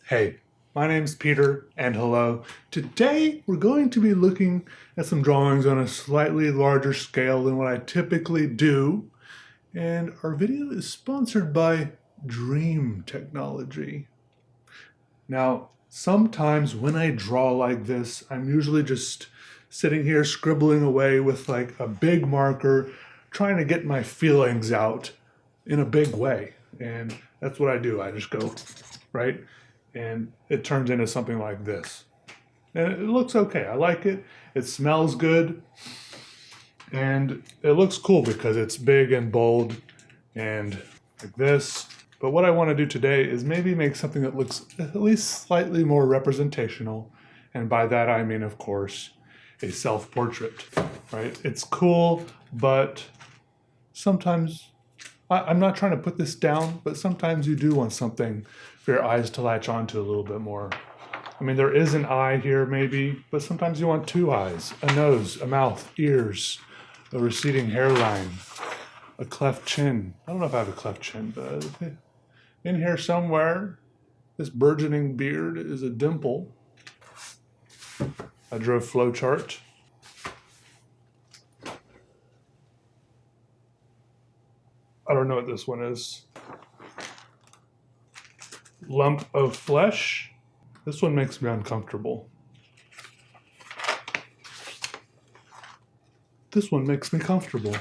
Hey, my name's Peter, and hello. Today we're going to be looking at some drawings on a slightly larger scale than what I typically do, and our video is sponsored by Dream Technology. Now, sometimes when I draw like this, I'm usually just sitting here scribbling away with like a big marker, trying to get my feelings out in a big way, and that's what I do. I just go, right? And it turns into something like this. And it looks okay. I like it. It smells good. And it looks cool because it's big and bold and like this. But what I want to do today is maybe make something that looks at least slightly more representational. And by that I mean, of course, a self-portrait, right? It's cool, but sometimes I'm not trying to put this down, but sometimes you do want something for your eyes to latch onto a little bit more. I mean, there is an eye here maybe, but sometimes you want two eyes, a nose, a mouth, ears, a receding hairline, a cleft chin. I don't know if I have a cleft chin, but in here somewhere, this burgeoning beard is a dimple. I drew a flowchart. I don't know what this one is. Lump of flesh. This one makes me uncomfortable. This one makes me comfortable.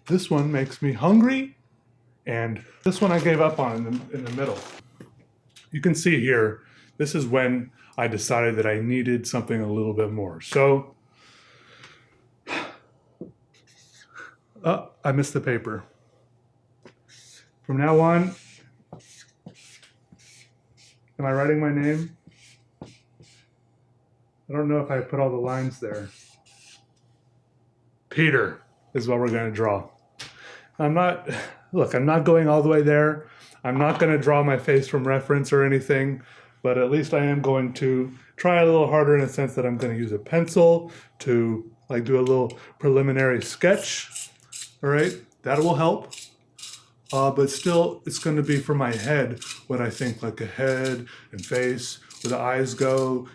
This one makes me hungry. And this one I gave up on in the middle. You can see here, this is when I decided that I needed something a little bit more. So, I missed the paper. From now on, am I writing my name? I don't know if I put all the lines there. Peter is what we're going to draw. I'm not going all the way there. I'm not going to draw my face from reference or anything, but at least I am going to try a little harder in the sense that I'm going to use a pencil to like do a little preliminary sketch. All right, that will help. But still, it's going to be for my head what I think, like a head and face, where the eyes go,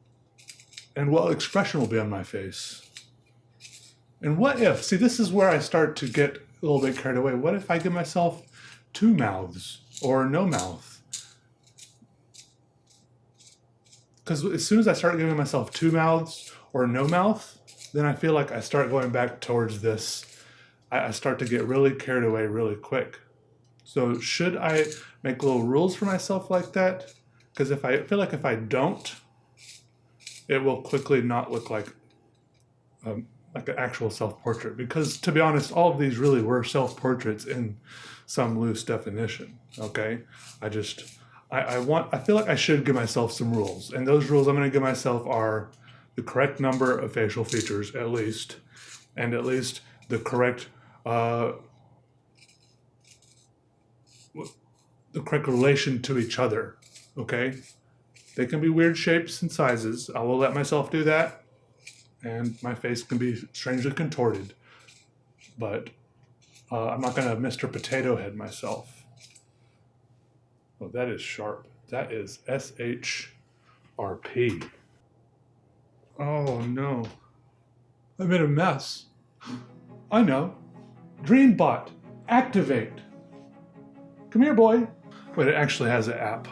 and what expression will be on my face. And what if, see, this is where I start to get a little bit carried away. What if I give myself two mouths or no mouth? Because as soon as I start giving myself two mouths or no mouth, then I feel like I start going back towards this. I start to get really carried away really quick. So should I make little rules for myself like that? Because if I feel like if I don't, it will quickly not look like an actual self-portrait. Because to be honest, all of these really were self-portraits in some loose definition. Okay, I feel like I should give myself some rules, and those rules I'm going to give myself are the correct number of facial features at least, and at least the correct relation to each other, okay? They can be weird shapes and sizes. I will let myself do that. And my face can be strangely contorted. But I'm not going to Mr. Potato Head myself. Oh, that is sharp. That is SHRP. Oh, no. I made a mess. I know. Dreambot, activate. Come here, boy. But it actually has an app.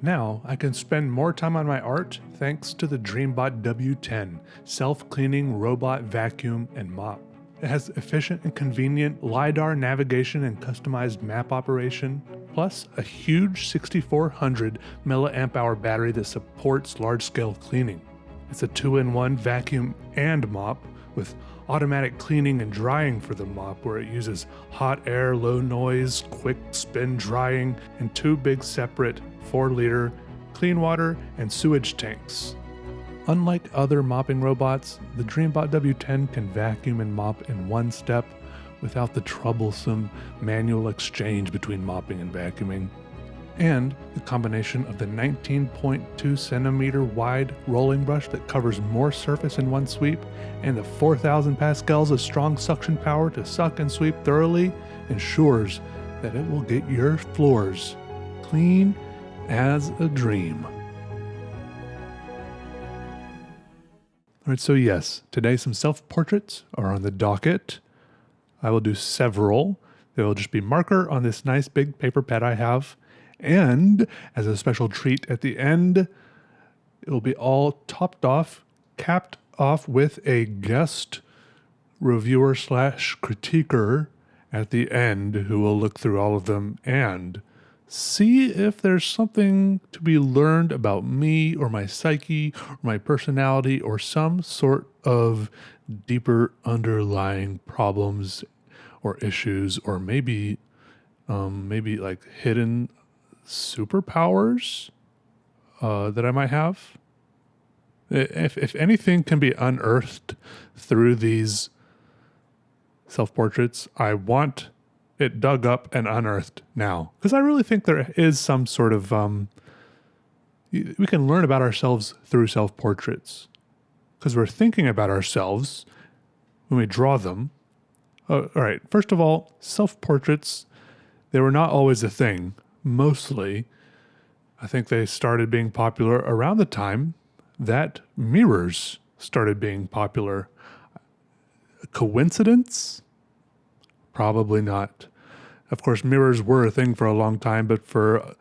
Now I can spend more time on my art thanks to the Dreambot W10 self-cleaning robot vacuum and mop. It has efficient and convenient LiDAR navigation and customized map operation, plus a huge 6400 milliamp hour battery that supports large-scale cleaning. It's a 2-in-1 vacuum and mop with automatic cleaning and drying for the mop, where it uses hot air, low noise, quick spin drying, and two big separate 4-liter clean water and sewage tanks. Unlike other mopping robots, the Dreambot W10 can vacuum and mop in one step without the troublesome manual exchange between mopping and vacuuming. And the combination of the 19.2 centimeter wide rolling brush that covers more surface in one sweep and the 4,000 pascals of strong suction power to suck and sweep thoroughly ensures that it will get your floors clean as a dream. All right, so yes, today some self-portraits are on the docket. I will do several. They will just be marker on this nice big paper pad I have. And as a special treat at the end, it will be all topped off, capped off with a guest reviewer / critiquer at the end who will look through all of them and see if there's something to be learned about me or my psyche or my personality or some sort of deeper underlying problems or issues, or maybe like hidden superpowers that I might have. If anything can be unearthed through these self-portraits, I want it dug up and unearthed now. Because I really think there is some sort of, we can learn about ourselves through self-portraits. Because we're thinking about ourselves when we draw them. All right, first of all, self-portraits, they were not always a thing. Mostly, I think they started being popular around the time that mirrors started being popular. Coincidence? Probably not. Of course, mirrors were a thing for a long time, but for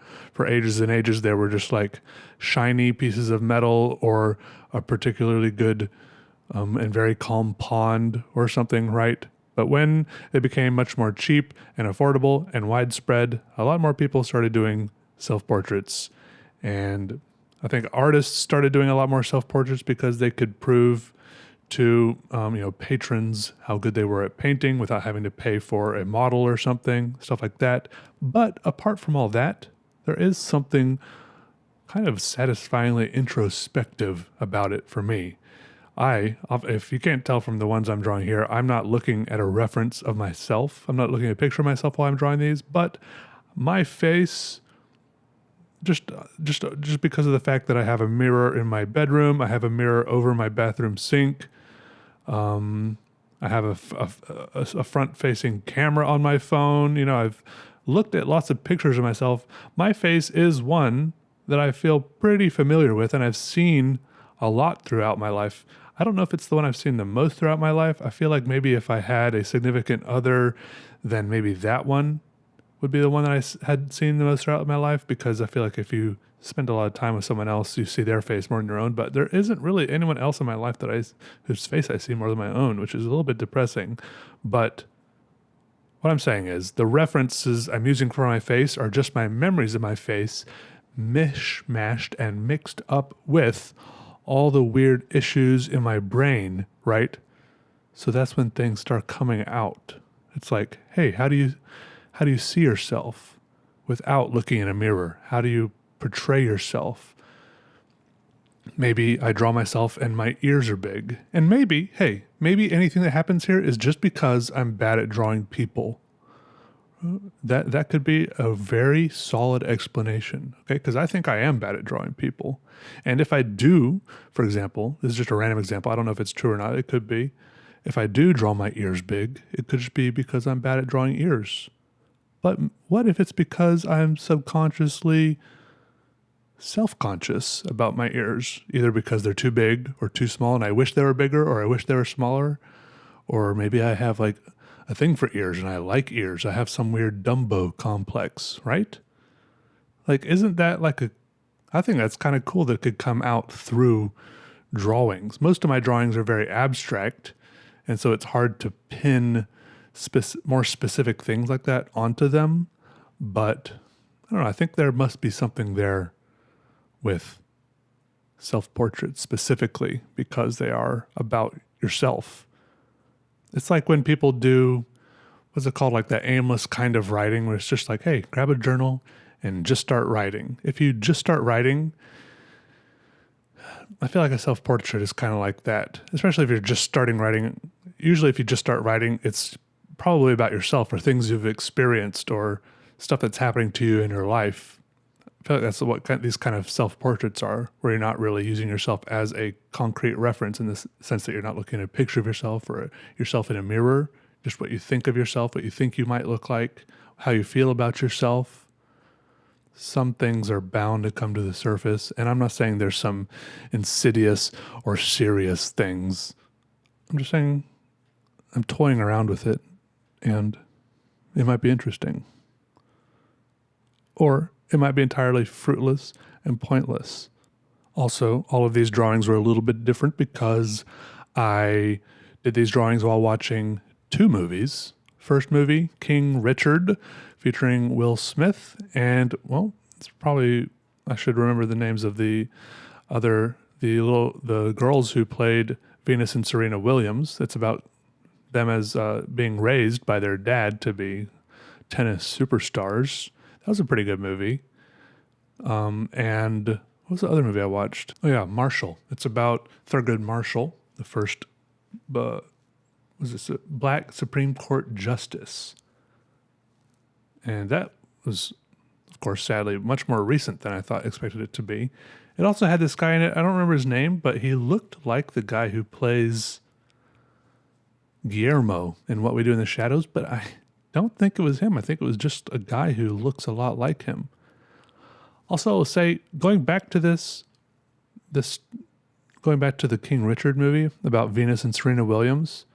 ages and ages, they were just like shiny pieces of metal or a particularly good and very calm pond or something, right? But when it became much more cheap and affordable and widespread, a lot more people started doing self-portraits. And I think artists started doing a lot more self-portraits because they could prove to patrons how good they were at painting without having to pay for a model or something, stuff like that. But apart from all that, there is something kind of satisfyingly introspective about it for me. If you can't tell from the ones I'm drawing here, I'm not looking at a reference of myself. I'm not looking at a picture of myself while I'm drawing these, but my face, just because of the fact that I have a mirror in my bedroom, I have a mirror over my bathroom sink, I have a front-facing camera on my phone. I've looked at lots of pictures of myself. My face is one that I feel pretty familiar with, and I've seen a lot throughout my life. I don't know if it's the one I've seen the most throughout my life. I feel like maybe if I had a significant other, then maybe that one would be the one that I had seen the most throughout my life, because I feel like if you spend a lot of time with someone else, you see their face more than your own. But there isn't really anyone else in my life whose face I see more than my own, which is a little bit depressing. But what I'm saying is the references I'm using for my face are just my memories of my face, mishmashed and mixed up with all the weird issues in my brain, right? So that's when things start coming out. It's like, hey, how do you see yourself without looking in a mirror? How do you portray yourself? Maybe I draw myself and my ears are big. And maybe anything that happens here is just because I'm bad at drawing people. That could be a very solid explanation, okay? Because I think I am bad at drawing people. And if I do, for example, this is just a random example, I don't know if it's true or not, it could be. If I do draw my ears big, it could just be because I'm bad at drawing ears. But what if it's because I'm subconsciously self-conscious about my ears, either because they're too big or too small and I wish they were bigger, or I wish they were smaller, or maybe I have like a thing for ears and I like ears. I have some weird Dumbo complex, right? Like, isn't that like I think that's kind of cool that it could come out through drawings. Most of my drawings are very abstract, and so it's hard to pin more specific things like that onto them. But I don't know, I think there must be something there with self-portraits specifically, because they are about yourself. It's like when people do, what's it called, like that aimless kind of writing where it's just like, hey, grab a journal and just start writing. If you just start writing, I feel like a self-portrait is kind of like that, especially if you're just starting writing. Usually if you just start writing, it's probably about yourself or things you've experienced or stuff that's happening to you in your life. I feel like that's what these kind of self-portraits are, where you're not really using yourself as a concrete reference in the sense that you're not looking at a picture of yourself or yourself in a mirror, just what you think of yourself, what you think you might look like, how you feel about yourself. some things are bound to come to the surface. And I'm not saying there's some insidious or serious things. I'm just saying I'm toying around with it and it might be interesting. Or it might be entirely fruitless and pointless. Also, all of these drawings were a little bit different because I did these drawings while watching two movies. First movie, King Richard, featuring Will Smith, and well, it's probably I should remember the names of the girls who played Venus and Serena Williams. It's about them as being raised by their dad to be tennis superstars. That was a pretty good movie. And what was the other movie I watched? Oh yeah, Marshall. It's about Thurgood Marshall, the first was this a Black Supreme Court justice. And that was, of course, sadly, much more recent than I expected it to be. It also had this guy in it. I don't remember his name, but he looked like the guy who plays Guillermo in What We Do in the Shadows, but I don't think it was him. I think it was just a guy who looks a lot like him. Also, I'll say, going back to the King Richard movie about Venus and Serena Williams,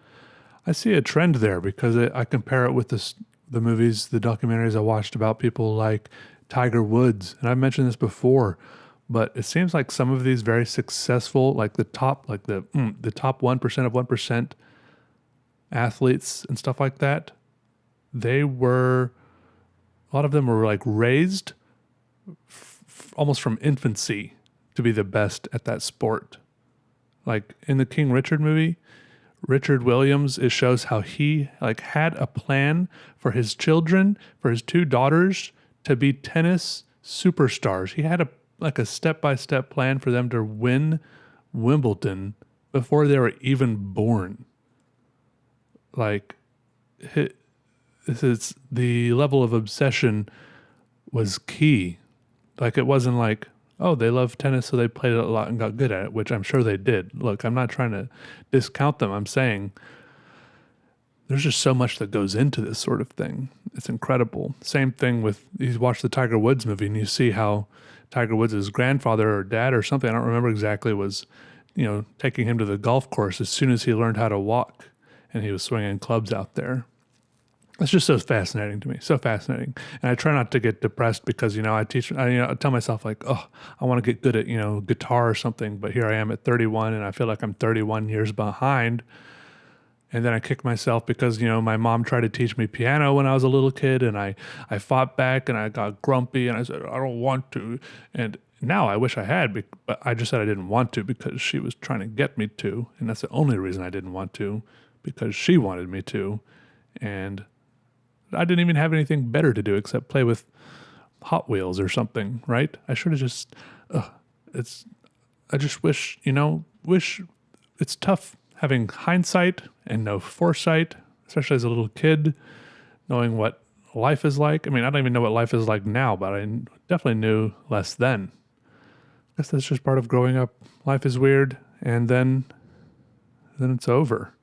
I see a trend there because I compare it with the movies, the documentaries I watched about people like Tiger Woods. And I've mentioned this before, but it seems like some of these very successful, like the top 1% of 1% athletes and stuff like that, a lot of them were like raised almost from infancy to be the best at that sport. Like in the King Richard movie, Richard Williams, it shows how he had a plan for his children, for his two daughters to be tennis superstars. He had a step-by-step plan for them to win Wimbledon before they were even born. The level of obsession was key. It wasn't like, oh, they love tennis, so they played it a lot and got good at it, which I'm sure they did. Look, I'm not trying to discount them. I'm saying there's just so much that goes into this sort of thing. It's incredible. Same thing with, you watch the Tiger Woods movie and you see how Tiger Woods' grandfather or dad or something, I don't remember exactly, was, taking him to the golf course as soon as he learned how to walk, and he was swinging clubs out there. It's just so fascinating to me, so fascinating. And I try not to get depressed because, I tell myself I want to get good at, guitar or something. But here I am at 31 and I feel like I'm 31 years behind. And then I kick myself because, my mom tried to teach me piano when I was a little kid and I fought back and I got grumpy and I said, I don't want to. And now I wish I had, but I just said I didn't want to because she was trying to get me to. And that's the only reason I didn't want to, because she wanted me to. And I didn't even have anything better to do except play with Hot Wheels or something, right? I should have just, I just wish it's tough having hindsight and no foresight, especially as a little kid, knowing what life is like. I mean, I don't even know what life is like now, but I definitely knew less then. I guess that's just part of growing up. Life is weird, and then it's over,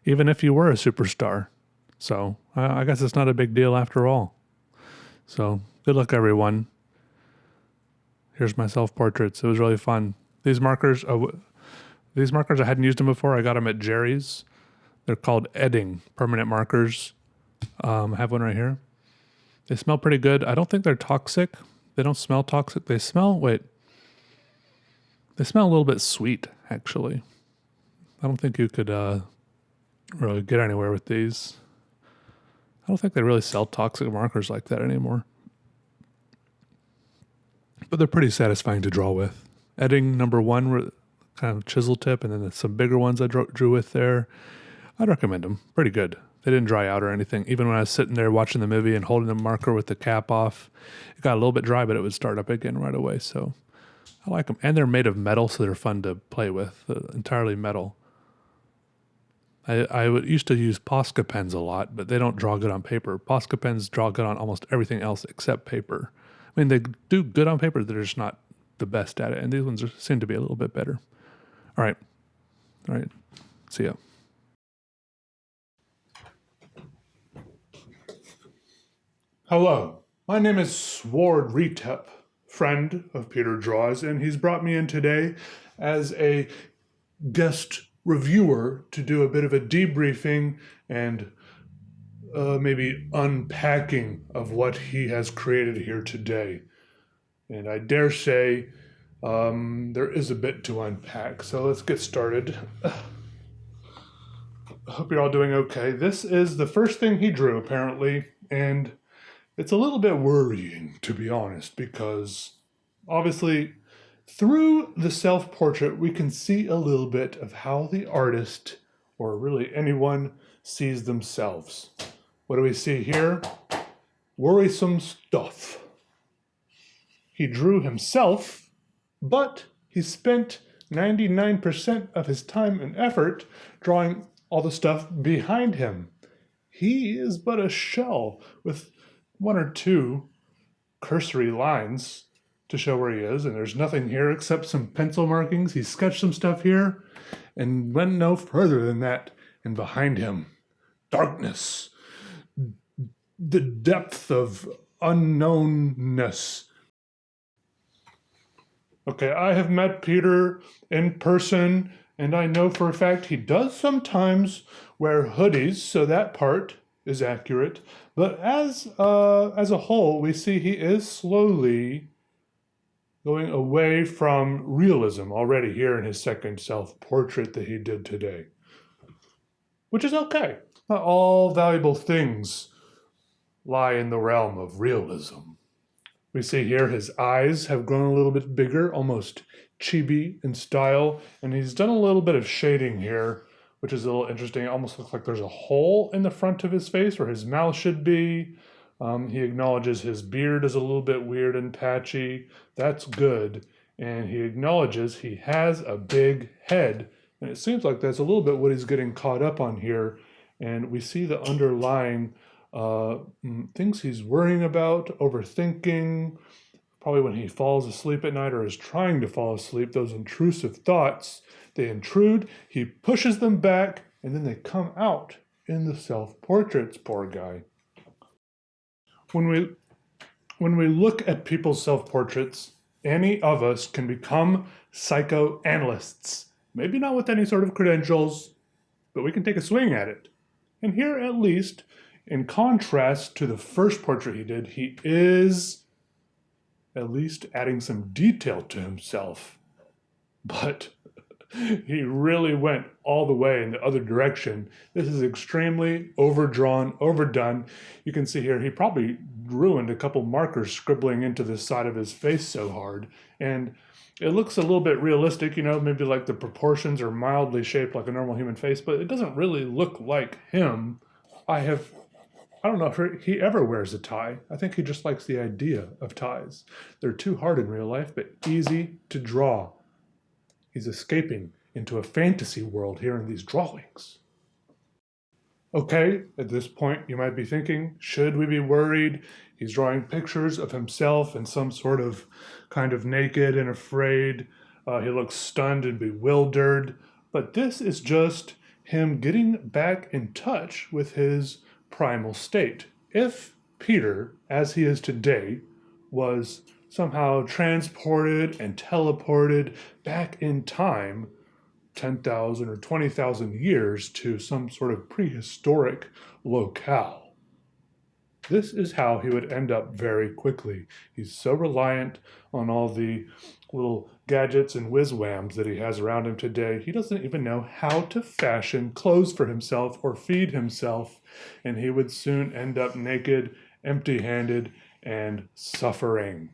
even if you were a superstar. So I guess it's not a big deal after all. So good luck, everyone. Here's my self-portraits. It was really fun. These markers, I hadn't used them before. I got them at Jerry's. They're called Edding permanent markers. I have one right here. They smell pretty good. I don't think they're toxic. They don't smell toxic. They smell a little bit sweet, actually. I don't think you could really get anywhere with these. I don't think they really sell toxic markers like that anymore. But they're pretty satisfying to draw with. Edding number 1 were kind of chisel tip, and then some bigger ones I drew with there. I'd recommend them. Pretty good. They didn't dry out or anything. Even when I was sitting there watching the movie and holding the marker with the cap off, it got a little bit dry, but it would start up again right away. So I like them. And they're made of metal, so they're fun to play with. Entirely metal. I used to use Posca pens a lot, but they don't draw good on paper. Posca pens draw good on almost everything else except paper. I mean, they do good on paper, they're just not the best at it. And these ones seem to be a little bit better. All right. See ya. Hello. My name is Sword Retep, friend of Peter Draws, and he's brought me in today as a guest reviewer to do a bit of a debriefing and maybe unpacking of what he has created here today. And I dare say there is a bit to unpack, so let's get started. I hope you're all doing okay. This is the first thing he drew, apparently, and it's a little bit worrying, to be honest, because obviously through the self-portrait, we can see a little bit of how the artist, or really anyone, sees themselves. What do we see here? Worrisome stuff. He drew himself, but he spent 99% of his time and effort drawing all the stuff behind him. He is but a shell with one or two cursory lines to show where he is, and there's nothing here except some pencil markings. He sketched some stuff here and went no further than that. And behind him, darkness, the depth of unknownness. Okay, I have met Peter in person, and I know for a fact he does sometimes wear hoodies, so that part is accurate. But as a whole, we see he is slowly going away from realism already here in his second self-portrait that he did today, which is okay. Not all valuable things lie in the realm of realism. We see here his eyes have grown a little bit bigger, almost chibi in style, and he's done a little bit of shading here, which is a little interesting. It almost looks like there's a hole in the front of his face where his mouth should be. He acknowledges his beard is a little bit weird and patchy. That's good. And he acknowledges he has a big head. And it seems like that's a little bit what he's getting caught up on here. And we see the underlying things he's worrying about, overthinking, probably when he falls asleep at night or is trying to fall asleep, those intrusive thoughts, they intrude, he pushes them back, and then they come out in the self-portraits, poor guy. When we look at people's self-portraits, any of us can become psychoanalysts. Maybe not with any sort of credentials, but we can take a swing at it. And here, at least, in contrast to the first portrait he did, he is at least adding some detail to himself. But he really went all the way in the other direction. This is extremely overdrawn, overdone. You can see here he probably ruined a couple markers scribbling into the side of his face so hard. And it looks a little bit realistic, you know, maybe like the proportions are mildly shaped like a normal human face, but it doesn't really look like him. I don't know if he ever wears a tie. I think he just likes the idea of ties. They're too hard in real life, but easy to draw. He's escaping into a fantasy world here in these drawings. Okay, at this point you might be thinking, should we be worried? He's drawing pictures of himself in some sort of kind of naked and afraid. He looks stunned and bewildered. But this is just him getting back in touch with his primal state. If Peter, as he is today, was somehow transported and teleported back in time 10,000 or 20,000 years to some sort of prehistoric locale, this is how he would end up very quickly. He's so reliant on all the little gadgets and whiz-whams that he has around him today, he doesn't even know how to fashion clothes for himself or feed himself, and he would soon end up naked, empty-handed, and suffering.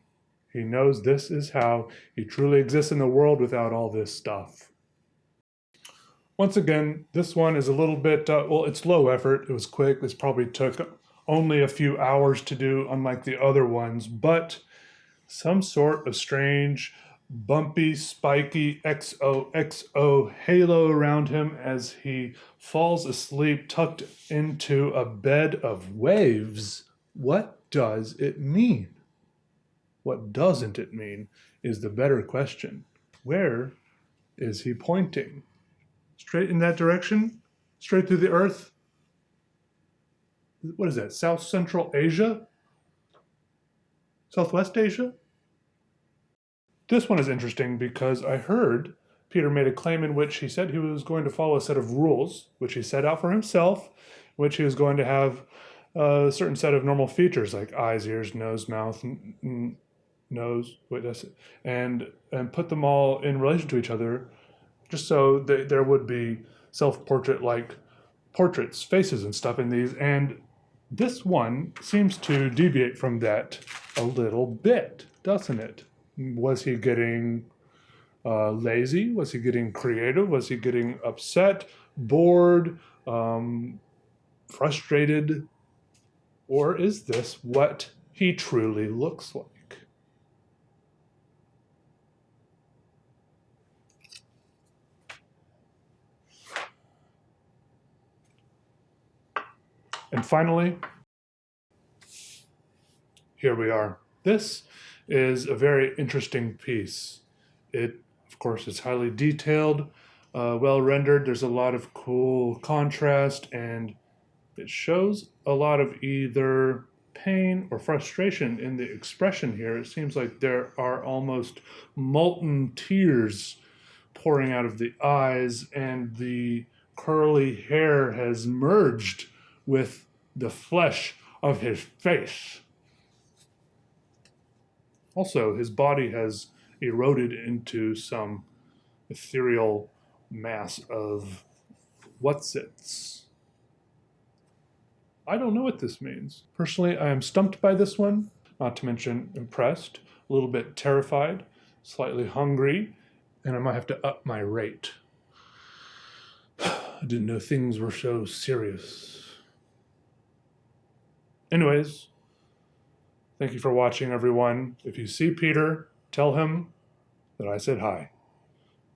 He knows this is how he truly exists in the world without all this stuff. Once again, this one is a little bit, well, it's low effort. It was quick. This probably took only a few hours to do, unlike the other ones, but some sort of strange, bumpy, spiky XOXO halo around him as he falls asleep tucked into a bed of waves. What does it mean? What doesn't it mean is the better question. Where is he pointing? Straight in that direction? Straight through the earth? What is that, South Central Asia? Southwest Asia. This one is interesting because I heard Peter made a claim in which he said he was going to follow a set of rules, which he set out for himself, which he was going to have a certain set of normal features like eyes, ears, nose, mouth, nose, wait, that's it, and put them all in relation to each other, just so there would be self-portrait like portraits, faces, and stuff in these. And this one seems to deviate from that a little bit, doesn't it? Was he getting lazy? Was he getting creative? Was he getting upset, bored, frustrated? Or is this what he truly looks like? And finally, here we are. This is a very interesting piece. It, of course, is highly detailed, well rendered. There's a lot of cool contrast, and it shows a lot of either pain or frustration in the expression here. It seems like there are almost molten tears pouring out of the eyes, and the curly hair has merged with the flesh of his face. Also, his body has eroded into some ethereal mass of what's-its. I don't know what this means. Personally, I am stumped by this one, not to mention impressed, a little bit terrified, slightly hungry, and I might have to up my rate. I didn't know things were so serious. Anyways, thank you for watching, everyone. If you see Peter, tell him that I said hi.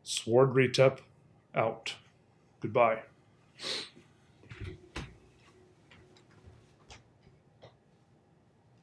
Sword Retep out. Goodbye.